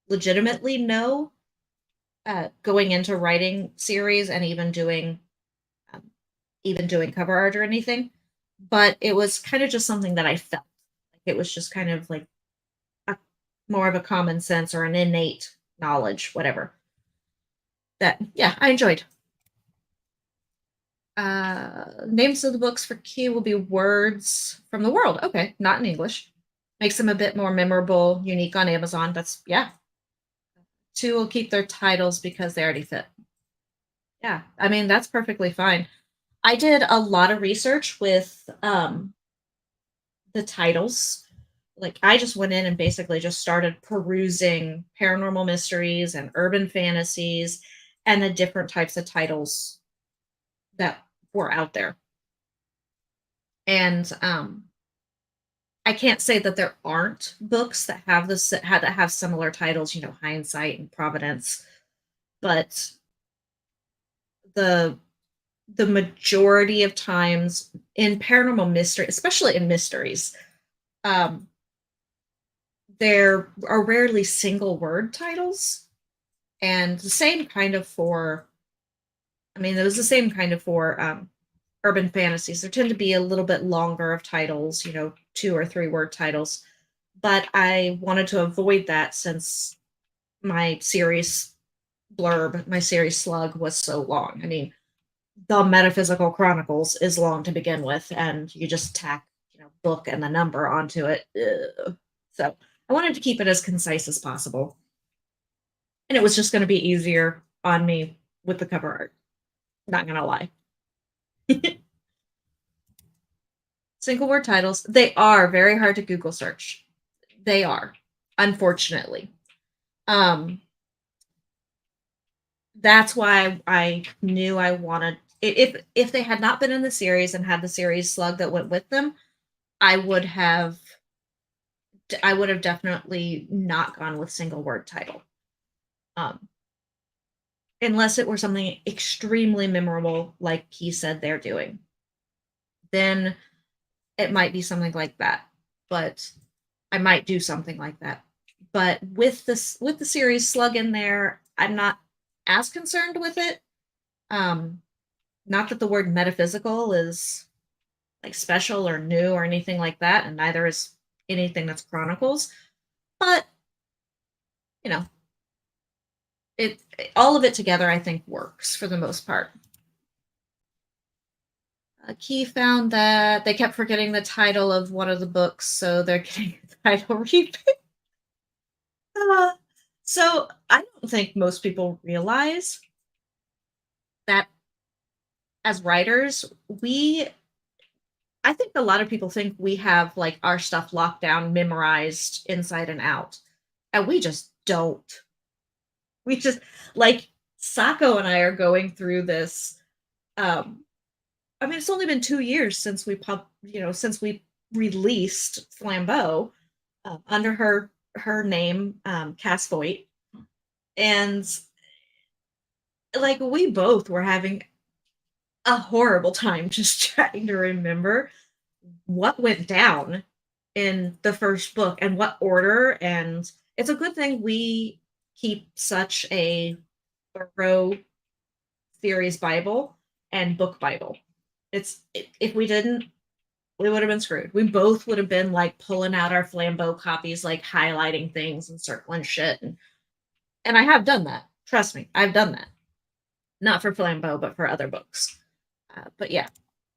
legitimately know, going into writing series and um, even doing cover art or anything. But it was kind of just something that I felt. Like it was just kind of like a, more of a common sense or an innate knowledge, whatever. That yeah, I enjoyed. Names of the books for Q will be words from the world. Okay, not in English. Makes them a bit more memorable, unique on Amazon. That's yeah. Two will keep their titles because they already fit. Yeah, I mean that's perfectly fine. I did a lot of research with the titles. Like I just went in and basically just started perusing paranormal mysteries and urban fantasies and the different types of titles that were out there. And I can't say that there aren't books that have that have similar titles, you know, Hindsight and Providence, but the the majority of times in paranormal mystery, especially in mysteries, um, there are rarely single word titles, and the same kind of for. I mean, it was the same kind of for urban fantasies. There tend to be a little bit longer of titles, you know, 2 or 3 word titles. But I wanted to avoid that since my series blurb, my series slug was so long. I mean, the Metaphysical Chronicles is long to begin with, and you just tack, you know, book and the number onto it. Ugh. So I wanted to keep it as concise as possible. And it was just going to be easier on me with the cover art. Not going to lie. Single word titles, they are very hard to Google search. They are, unfortunately. Um, that's why I knew I wanted if they had not been in the series and had the series slug that went with them, I would have I would have definitely not gone with single word title. Um, unless it were something extremely memorable like he said they're doing. Then it might be something like that. But I might do something like that. But with the series slug in there, I'm not as concerned with it. Um, not that the word metaphysical is like special or new or anything like that, and neither is anything that's chronicles. But you know, it all of it together, I think, works for the most part. Key found that they kept forgetting the title of one of the books, so they're getting the title repicked. Uh, so I don't think most people realize that as writers, I think a lot of people think we have like our stuff locked down, memorized inside and out. And we just don't. We just like Sako and I are going through this. Um, I mean, it's only been 2 years since since we released Flambeau under her name, Cass Voight, and like we both were having a horrible time just trying to remember what went down in the first book and what order. And it's a good thing we keep such a thorough series Bible and book Bible. If we didn't, we would have been screwed. We both would have been like pulling out our Flambeau copies, like highlighting things and circling shit. And I have done that. Trust me, I've done that. Not for Flambeau, but for other books. But yeah,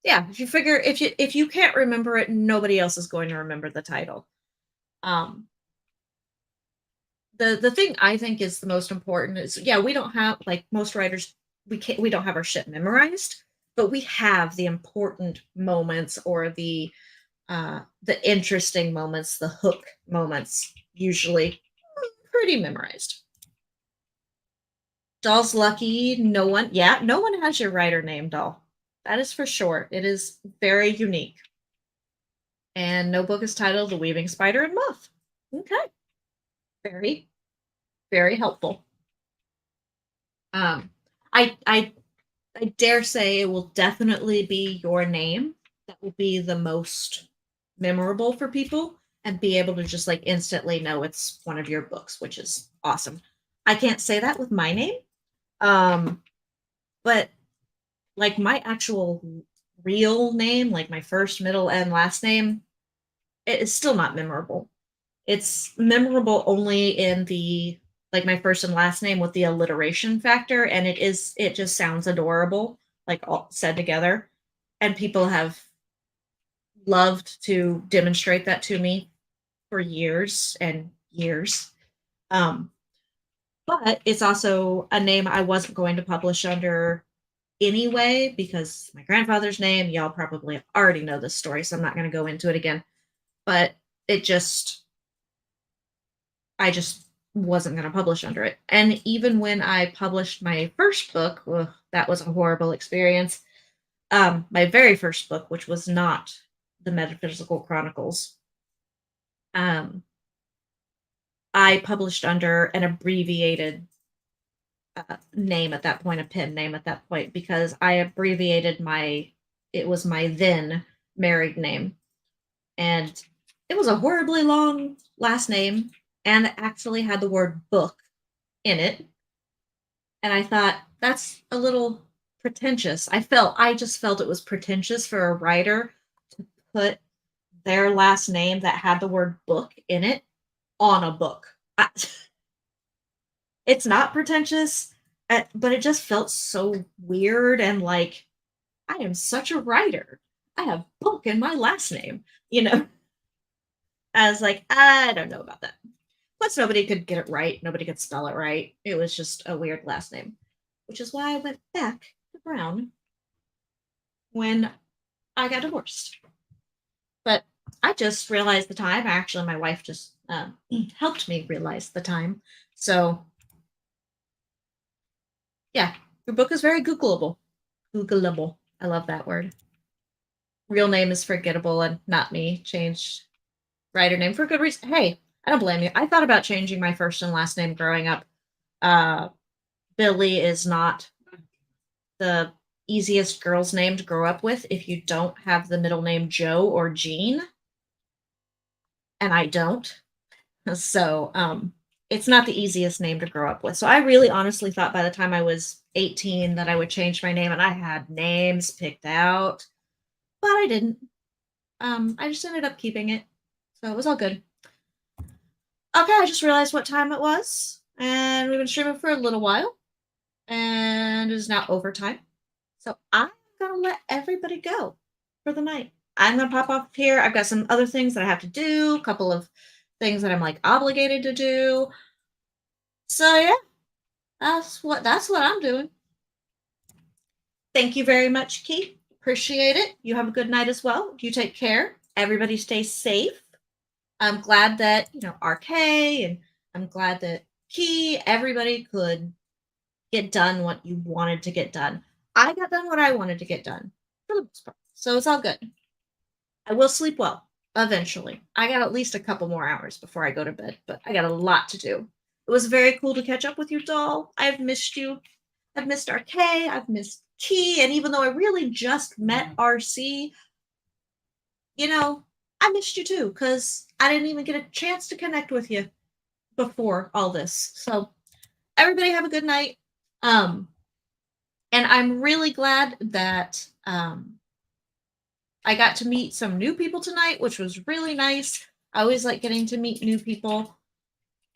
yeah. If you figure if you can't remember it, nobody else is going to remember the title. Um, the thing I think is the most important is yeah, we don't have like most writers, we don't have our shit memorized, but we have the important moments or the interesting moments, the hook moments, usually pretty memorized. Doll's lucky. No one has your writer name, Doll. That is for sure. It is very unique. And no book is titled The Weaving Spider and Moth. Okay. Very, very helpful. Um, I dare say it will definitely be your name that will be the most memorable for people and be able to just like instantly know it's one of your books, which is awesome. I can't say that with my name. But like my actual real name, like my first, middle, and last name, it is still not memorable. It's memorable only in the like my first and last name with the alliteration factor, and it just sounds adorable, like all said together. And people have loved to demonstrate that to me for years and years. Um, but it's also a name I wasn't going to publish under anyway because my grandfather's name, y'all probably already know this story, so I'm not going to go into it again. But it just I just wasn't going to publish under it. And even when I published my first book, ugh, that was a horrible experience. My very first book, which was not the Metaphysical Chronicles, um, I published under an abbreviated name at that point, a pen name at that point, because I abbreviated it was my then married name. And it was a horribly long last name and it actually had the word book in it. And I thought, that's a little pretentious. I just felt it was pretentious for a writer to put their last name that had the word book in it on a book. It's not pretentious, but it just felt so weird and like, I am such a writer. I have book in my last name, you know? I was like, I don't know about that. Plus, nobody could get it right. Nobody could spell it right. It was just a weird last name, which is why I went back to Brown when I got divorced. But I just realized the time. Actually, my wife just helped me realize the time. So, yeah, your book is very Googleable. Googleable. I love that word. Real name is forgettable and not me. Changed writer name for good reason. Hey, I don't blame you. I thought about changing my first and last name growing up. Uh, Billy is not the easiest girl's name to grow up with if you don't have the middle name Joe or Jean, and I don't. So, it's not the easiest name to grow up with. So I really honestly thought by the time I was 18 that I would change my name, and I had names picked out, but I didn't. I just ended up keeping it. So it was all good. Okay, I just realized what time it was, and we've been streaming for a little while, and it is now overtime. So I'm gonna let everybody go for the night. I'm gonna pop off here. I've got some other things that I have to do, a couple of things that I'm like obligated to do. So yeah, that's what I'm doing. Thank you very much, Keith. Appreciate it. You have a good night as well. You take care. Everybody stay safe. I'm glad that, RK and I'm glad that everybody could get done what you wanted to get done. I got done what I wanted to get done for the most part. So it's all good. I will sleep well eventually. I got at least a couple more hours before I go to bed, but I got a lot to do. It was very cool to catch up with you, doll. I've missed you. I've missed RK. I've missed Key. And even though I really just met RC, I missed you too because I didn't even get a chance to connect with you before all this. So everybody have a good night. And I'm really glad that I got to meet some new people tonight, which was really nice. I always like getting to meet new people.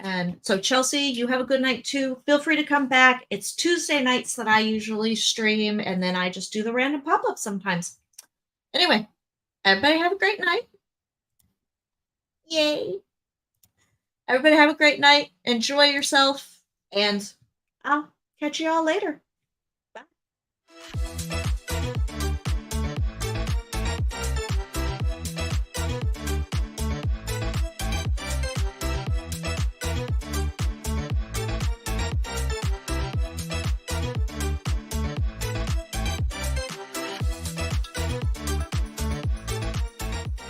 And so, Chelsea, you have a good night too. Feel free to come back. It's Tuesday nights that I usually stream, and then I just do the random pop ups sometimes. Anyway, everybody have a great night. Yay. Everybody have a great night. Enjoy yourself, and I'll catch you all later.